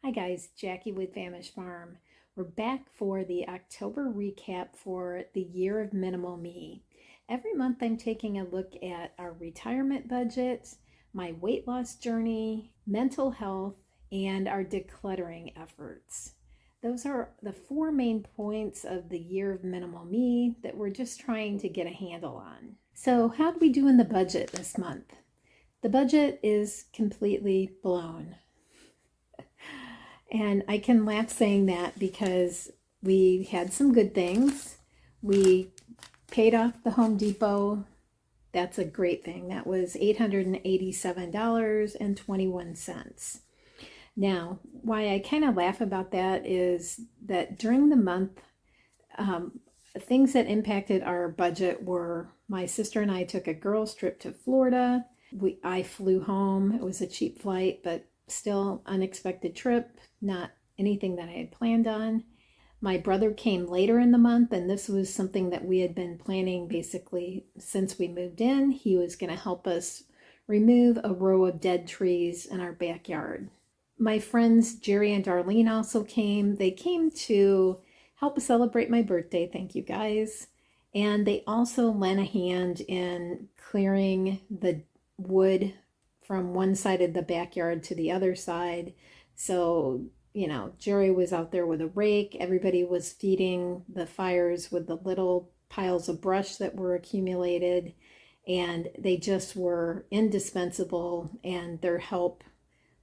Hi guys, Jackie with Famished Farm. We're back for the October recap for the year of minimal me. Every month I'm taking a look at our retirement budget, my weight loss journey, mental health, and our decluttering efforts. Those are the four main points of the year of minimal me that we're just trying to get a handle on. So, how do we do in the budget this month? The budget is completely blown. And I can laugh saying that because we had some good things. We paid off the Home Depot. That's a great thing. That was $887.21. Now, why I kind of laugh about that is that during the month, things that impacted our budget were my sister and I took a girls' trip to Florida. I flew home. It was a cheap flight, but still unexpected trip, not anything that I had planned on. My brother came later in the month, and this was something that we had been planning basically since we moved in. He was going to help us remove a row of dead trees in our backyard. My friends Jerry and Darlene also came. They came to help celebrate my birthday. Thank you guys. And they also lent a hand in clearing the wood from one side of the backyard to the other side. So, Jerry was out there with a rake. Everybody was feeding the fires with the little piles of brush that were accumulated. And they just were indispensable, and their help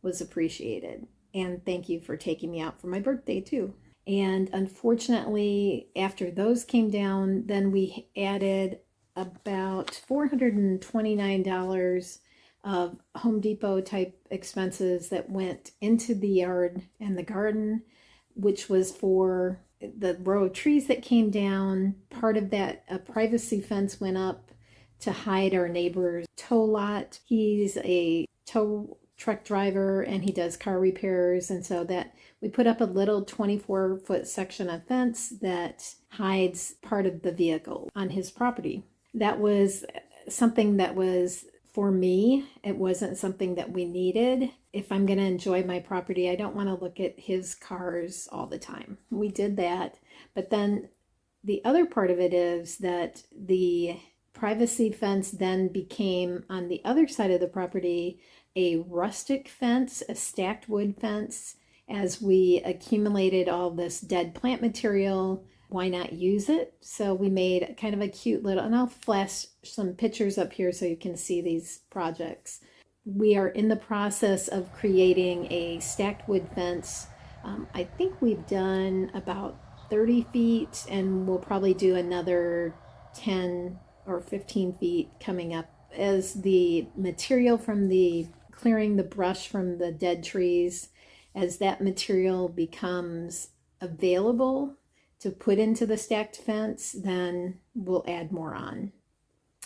was appreciated. And thank you for taking me out for my birthday, too. And unfortunately, after those came down, then we added about $429 of Home Depot type expenses that went into the yard and the garden, which was for the row of trees that came down. Part of that, a privacy fence went up to hide our neighbor's tow lot. He's a tow truck driver and he does car repairs, and so that we put up a little 24-foot section of fence that hides part of the vehicle on his property. That was something that was for me. It wasn't something that we needed. If I'm going to enjoy my property, I don't want to look at his cars all the time. We did that. But then the other part of it is that the privacy fence then became, on the other side of the property, a rustic fence, a stacked wood fence. As we accumulated all this dead plant material, why not use it? So we made kind of a cute little, and I'll flash some pictures up here so you can see these projects. We are in the process of creating a stacked wood fence. I think we've done about 30 feet, and we'll probably do another 10 or 15 feet coming up as the material from the clearing the brush from the dead trees, as that material becomes available to put into the stacked fence, then we'll add more on.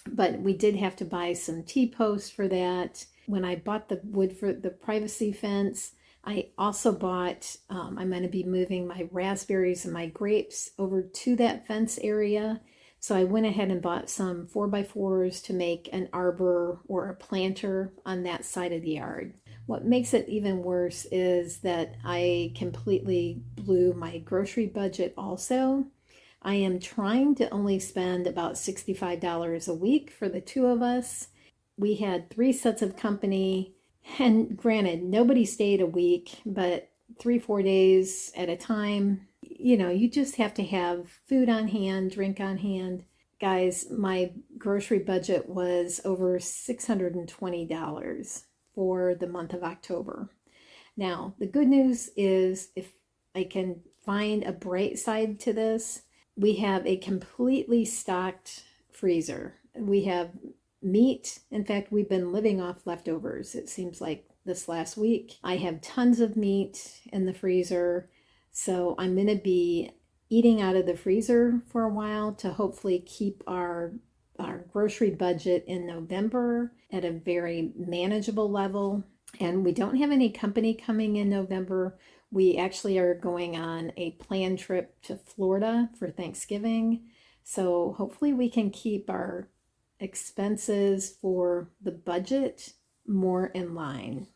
But we did have to buy some T-posts for that. When I bought the wood for the privacy fence, I also bought, I'm going to be moving my raspberries and my grapes over to that fence area. So I went ahead and bought some 4x4s to make an arbor or a planter on that side of the yard. What makes it even worse is that I completely blew my grocery budget also. I am trying to only spend about $65 a week for the two of us. We had 3 sets of company, and granted, nobody stayed a week, but 3-4 days at a time. You just have to have food on hand, drink on hand. Guys, my grocery budget was over $620 for the month of October. Now, the good news is, if I can find a bright side to this, we have a completely stocked freezer. We have meat. In fact, we've been living off leftovers, it seems like, this last week. I have tons of meat in the freezer, so I'm going to be eating out of the freezer for a while to hopefully keep our grocery budget in November at a very manageable level. And we don't have any company coming in November. We actually are going on a planned trip to Florida for Thanksgiving. So hopefully we can keep our expenses for the budget more in line.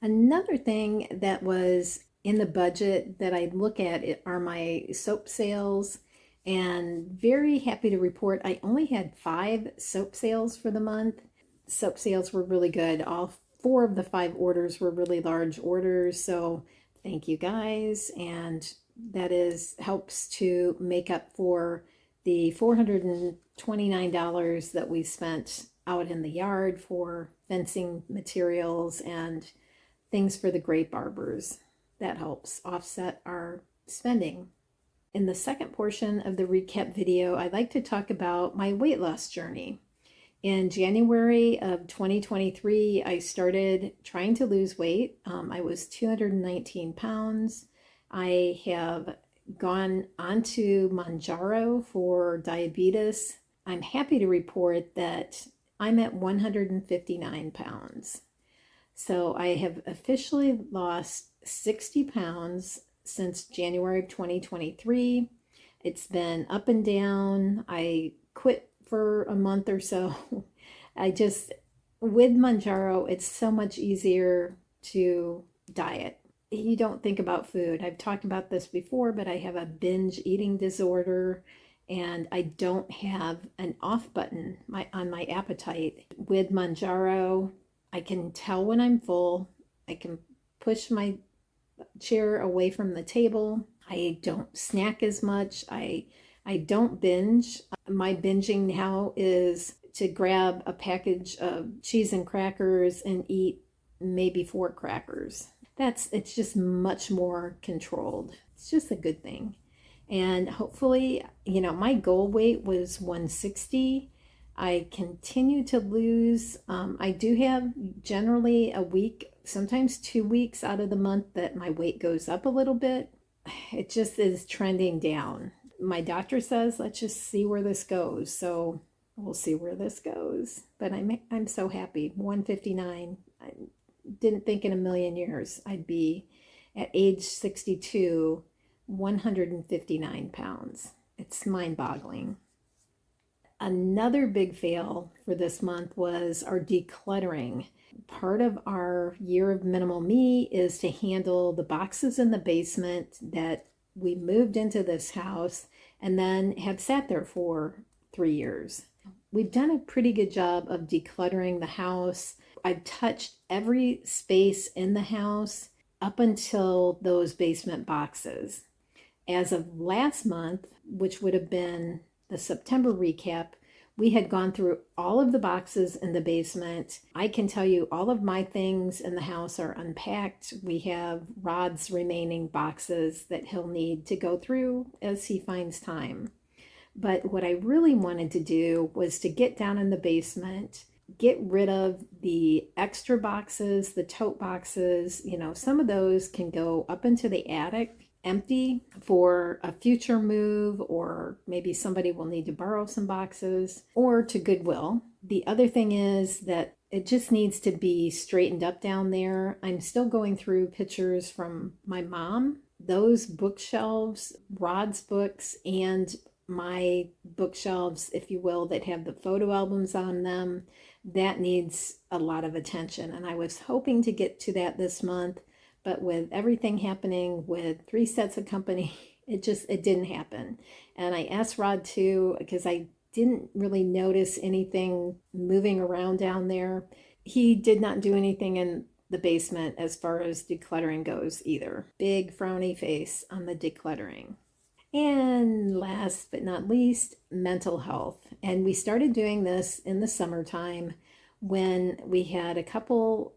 Another thing that was in the budget that I look at are my soap sales, and very happy to report I only had 5 soap sales for the month. Soap sales were really good. All 4 of the 5 orders were really large orders, so thank you guys, and that helps to make up for the $429 that we spent out in the yard for fencing materials and things for the grape arbors. That helps offset our spending. In the second portion of the recap video, I'd like to talk about my weight loss journey. In January of 2023, I started trying to lose weight. I was 219 pounds. I have gone onto Mounjaro for diabetes. I'm happy to report that I'm at 159 pounds. So I have officially lost 60 pounds since January of 2023. It's been up and down. I quit for a month or so. With Mounjaro, it's so much easier to diet. You don't think about food. I've talked about this before, but I have a binge eating disorder, and I don't have an off button on my appetite. With Mounjaro, I can tell when I'm full. I can push my chair away from the table. I don't snack as much. I don't binge. My binging now is to grab a package of cheese and crackers and eat maybe 4 crackers. It's just much more controlled. It's just a good thing. And hopefully, my goal weight was 160. I continue to lose. I do have generally a week, sometimes 2 weeks out of the month that my weight goes up a little bit. It just is trending down. My doctor says, let's just see where this goes. So we'll see where this goes. But I'm so happy. 159. I didn't think in a million years I'd be at age 62, 159 pounds. It's mind-boggling. Another big fail for this month was our decluttering. Part of our year of minimal me is to handle the boxes in the basement that we moved into this house and then have sat there for 3 years. We've done a pretty good job of decluttering the house. I've touched every space in the house up until those basement boxes. As of last month, which would have been the September recap, we had gone through all of the boxes in the basement. I can tell you all of my things in the house are unpacked. We have Rod's remaining boxes that he'll need to go through as he finds time. But what I really wanted to do was to get down in the basement, get rid of the extra boxes, the tote boxes. Some of those can go up into the attic empty for a future move, or maybe somebody will need to borrow some boxes, or to Goodwill. The other thing is that it just needs to be straightened up down there. I'm still going through pictures from my mom. Those bookshelves, Rod's books, and my bookshelves, if you will, that have the photo albums on them, that needs a lot of attention. And I was hoping to get to that this month, but with everything happening with 3 sets of company, it didn't happen. And I asked Rod too, because I didn't really notice anything moving around down there. He did not do anything in the basement as far as decluttering goes either. Big frowny face on the decluttering. And last but not least, mental health. And we started doing this in the summertime when we had a couple,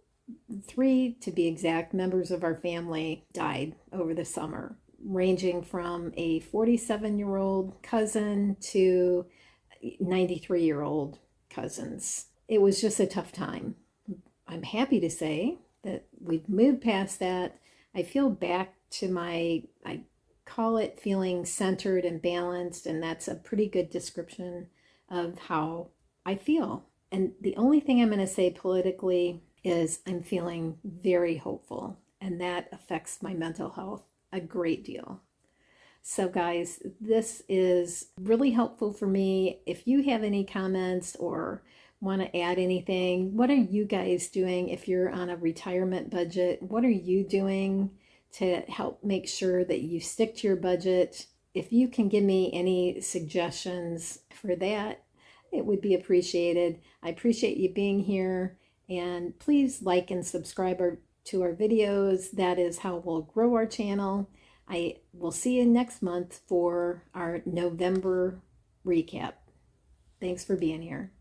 3 to be exact, members of our family died over the summer, ranging from a 47-year-old cousin to 93-year-old cousins. It was just a tough time. I'm happy to say that we've moved past that. I feel back to I call it feeling centered and balanced, and that's a pretty good description of how I feel. And the only thing I'm going to say politically is I'm feeling very hopeful, and that affects my mental health a great deal. So guys, this is really helpful for me. If you have any comments or want to add anything, what are you guys doing if you're on a retirement budget? What are you doing to help make sure that you stick to your budget. If you can give me any suggestions for that, it would be appreciated. I appreciate you being here, and please like and subscribe to our videos. That is how we'll grow our channel. I will see you next month for our November recap. Thanks for being here.